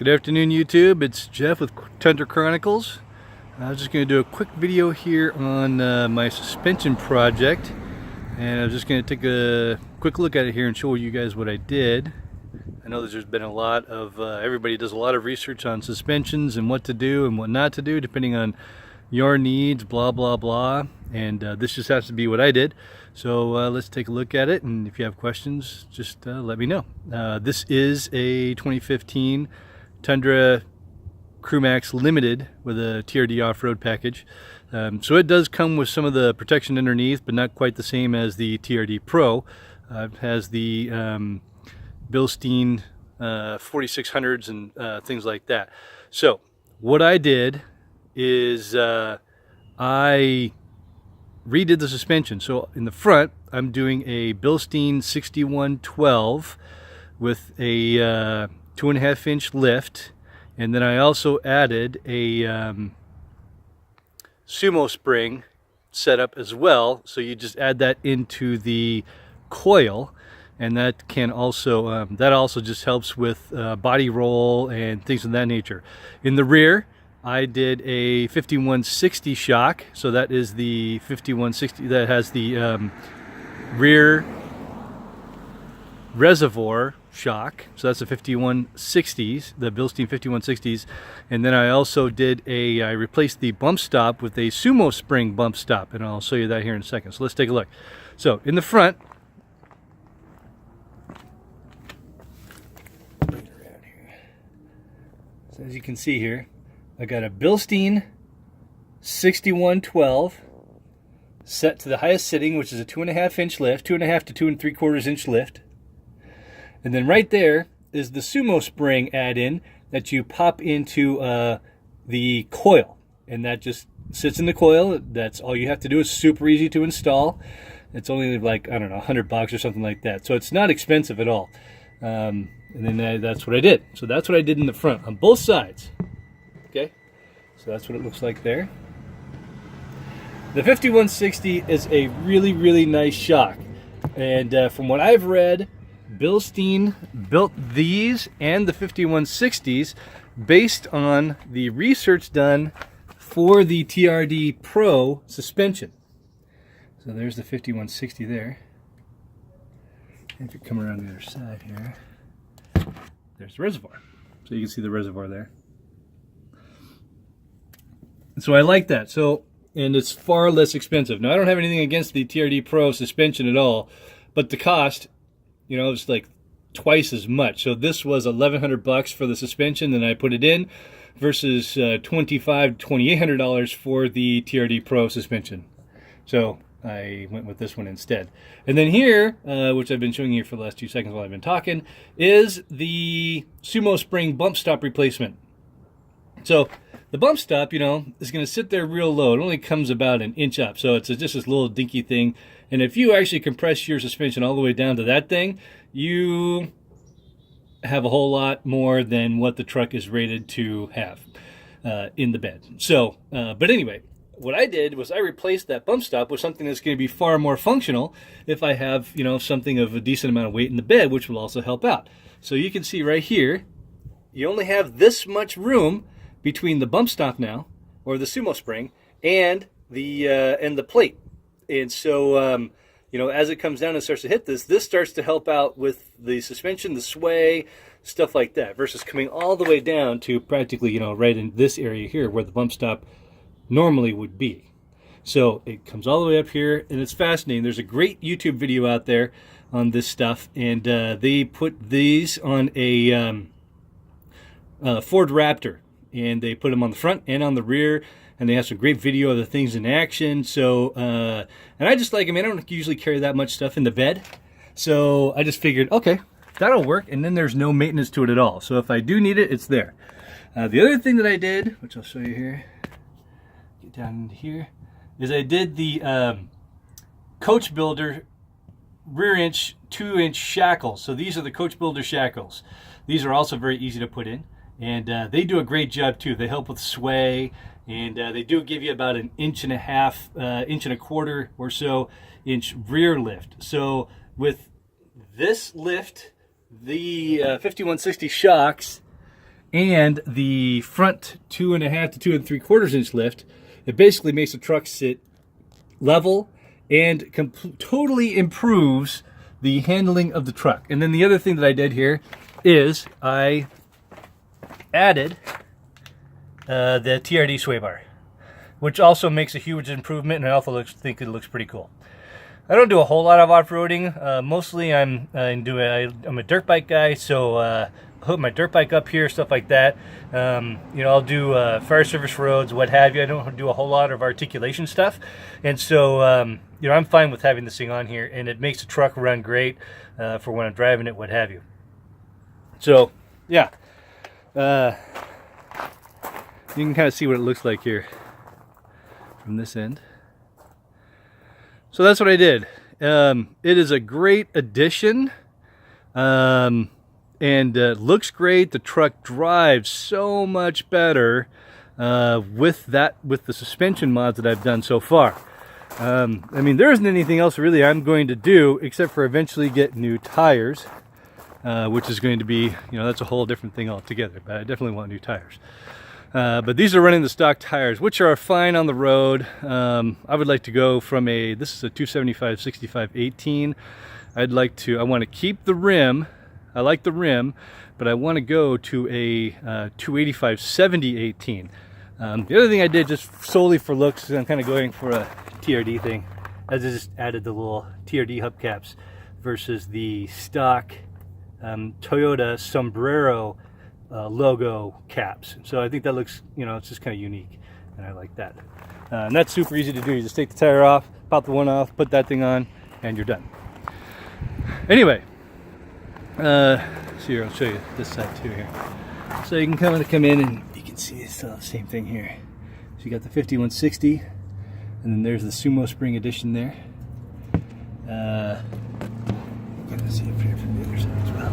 Good afternoon, YouTube. It's Jeff with Tundra Chronicles. I was just going to do a quick video here on my suspension project, and I'm just going to take a quick look at it here and show you guys what I did. I know there's been a lot of everybody does a lot of research on suspensions and what to do and what not to do depending on your needs, blah blah blah, and this just has to be what I did. So let's take a look at it, and if you have questions, just let me know. This is a 2015 Tundra Crewmax Limited with a TRD Offroad package. So it does come with some of the protection underneath, but not quite the same as the TRD Pro. It has the Bilstein 4600s and things like that. So what I did is I redid the suspension. So in the front, I'm doing a Bilstein 6112 with a 2.5-inch lift, and then I also added a Sumo spring setup as well. So you just add that into the coil, and that can also just helps with body roll and things of that nature. In the rear, I did a 5160 shock. So that is the 5160 that has the rear reservoir shock. So that's the 5160s, the Bilstein 5160s. And then I also did I replaced the bump stop with a Sumo spring bump stop, and I'll show you that here in a second. So let's take a look. So in the front, so as you can see here, I got a Bilstein 6112 set to the highest setting, which is a 2.5-inch lift, 2.5 to 2 3/4 inch lift. And then right there is the Sumo spring add-in that you pop into the coil, and that just sits in the coil. That's all you have to do. It's super easy to install. It's only like, I don't know, $100 or something like that. So it's not expensive at all. And then that's what I did. So that's what I did in the front on both sides. Okay, so that's what it looks like there. The 5160 is a really, really nice shock. And from what I've read, Bilstein built these and the 5160s based on the research done for the TRD Pro suspension. So there's the 5160 there. And if you come around the other side here, there's the reservoir. So you can see the reservoir there. So I like that. So, and it's far less expensive. Now I don't have anything against the TRD Pro suspension at all, but the cost, you know, it's like twice as much. So this was $1,100 for the suspension, then I put it in, versus $2,500, $2,800 for the TRD Pro suspension. So I went with this one instead. And then here, which I've been showing you for the last 2 seconds while I've been talking, is the Sumo spring bump stop replacement. So the bump stop, you know, is going to sit there real low. It only comes about an inch up, so it's just this little dinky thing. And if you actually compress your suspension all the way down to that thing, you have a whole lot more than what the truck is rated to have in the bed. So, but anyway, what I did was I replaced that bump stop with something that's going to be far more functional if I have, you know, something of a decent amount of weight in the bed, which will also help out. So you can see right here, you only have this much room between the bump stop now, or the Sumo spring, and the plate. And so, you know, as it comes down and starts to hit this starts to help out with the suspension, the sway, stuff like that, versus coming all the way down to practically, you know, right in this area here where the bump stop normally would be. So it comes all the way up here, and it's fascinating. There's a great YouTube video out there on this stuff, and they put these on a Ford Raptor, and they put them on the front and on the rear, and they have some great video of the things in action. So, and I just like them. I don't usually carry that much stuff in the bed, so I just figured, okay, that'll work, and then there's no maintenance to it at all. So if I do need it, it's there. The other thing that I did, which I'll show you here, get down into here, is I did the Coach Builder rear inch 2-inch shackles. So these are the Coach Builder shackles. These are also very easy to put in, and they do a great job too. They help with sway, and they do give you about an 1.5 inch, 1.25 or so inch rear lift. So with this lift, the 5160 shocks and the front 2.5 to 2 3/4 inch lift, it basically makes the truck sit level and totally improves the handling of the truck. And then the other thing that I did here is I added the TRD Sway Bar, which also makes a huge improvement, and I also think it looks pretty cool. I don't do a whole lot of off-roading. Mostly I'm a dirt bike guy, so I hook my dirt bike up here, stuff like that. You know, I'll do fire service roads, what have you. I don't do a whole lot of articulation stuff, and so you know, I'm fine with having this thing on here, and it makes the truck run great for when I'm driving it, what have you. So yeah, you can kind of see what it looks like here from this end. So that's what I did. It is a great addition, and looks great. The truck drives so much better with the suspension mods that I've done so far. I mean, there isn't anything else really I'm going to do except for eventually get new tires, which is going to be, you know, that's a whole different thing altogether. But I definitely want new tires. But these are running the stock tires, which are fine on the road. I would like to go from this is a 275/65/18. I want to keep the rim. I like the rim, but I want to go to a 285/70/18. The other thing I did just solely for looks, I'm kind of going for a TRD thing. I just added the little TRD hubcaps versus the stock Toyota Sombrero logo caps. So I think that looks, you know, it's just kind of unique, and I like that. And that's super easy to do. You just take the tire off, pop the one off, put that thing on, and you're done. Anyway, so here, I'll show you this side too here. So you can come in and you can see it's the same thing here. So you got the 5160, and then there's the Sumo spring edition there. You can see it here from the other side as well.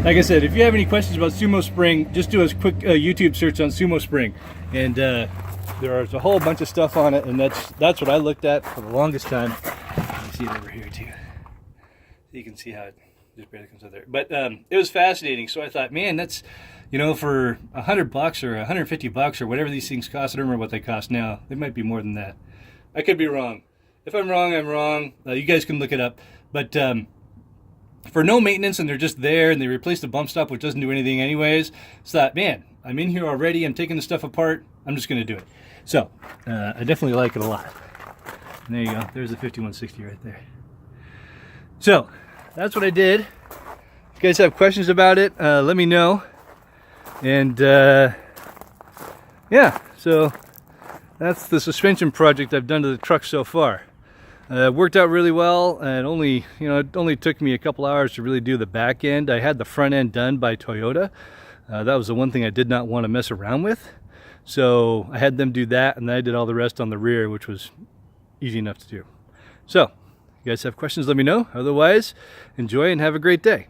Like I said, if you have any questions about Sumo Spring, just do a quick YouTube search on Sumo Spring, and there's a whole bunch of stuff on it, and that's what I looked at for the longest time. You can see it over here too. You can see how it just barely comes out there. But it was fascinating, so I thought, man, that's, you know, for $100 or $150 or whatever these things cost. I don't remember what they cost now. They might be more than that. I could be wrong. If I'm wrong, I'm wrong. You guys can look it up. But for no maintenance, and they're just there, and they replace the bump stop, which doesn't do anything anyways. So that, man, I'm in here already, I'm taking the stuff apart, I'm just going to do it. So I definitely like it a lot. And there you go, there's the 5160 right there. So that's what I did. If you guys have questions about it, let me know. And yeah, so that's the suspension project I've done to the truck so far. Worked out really well, and it only took me a couple hours to really do the back end. I had the front end done by Toyota. That was the one thing I did not want to mess around with. So I had them do that, and then I did all the rest on the rear, which was easy enough to do. So, if you guys have questions, let me know. Otherwise, enjoy and have a great day.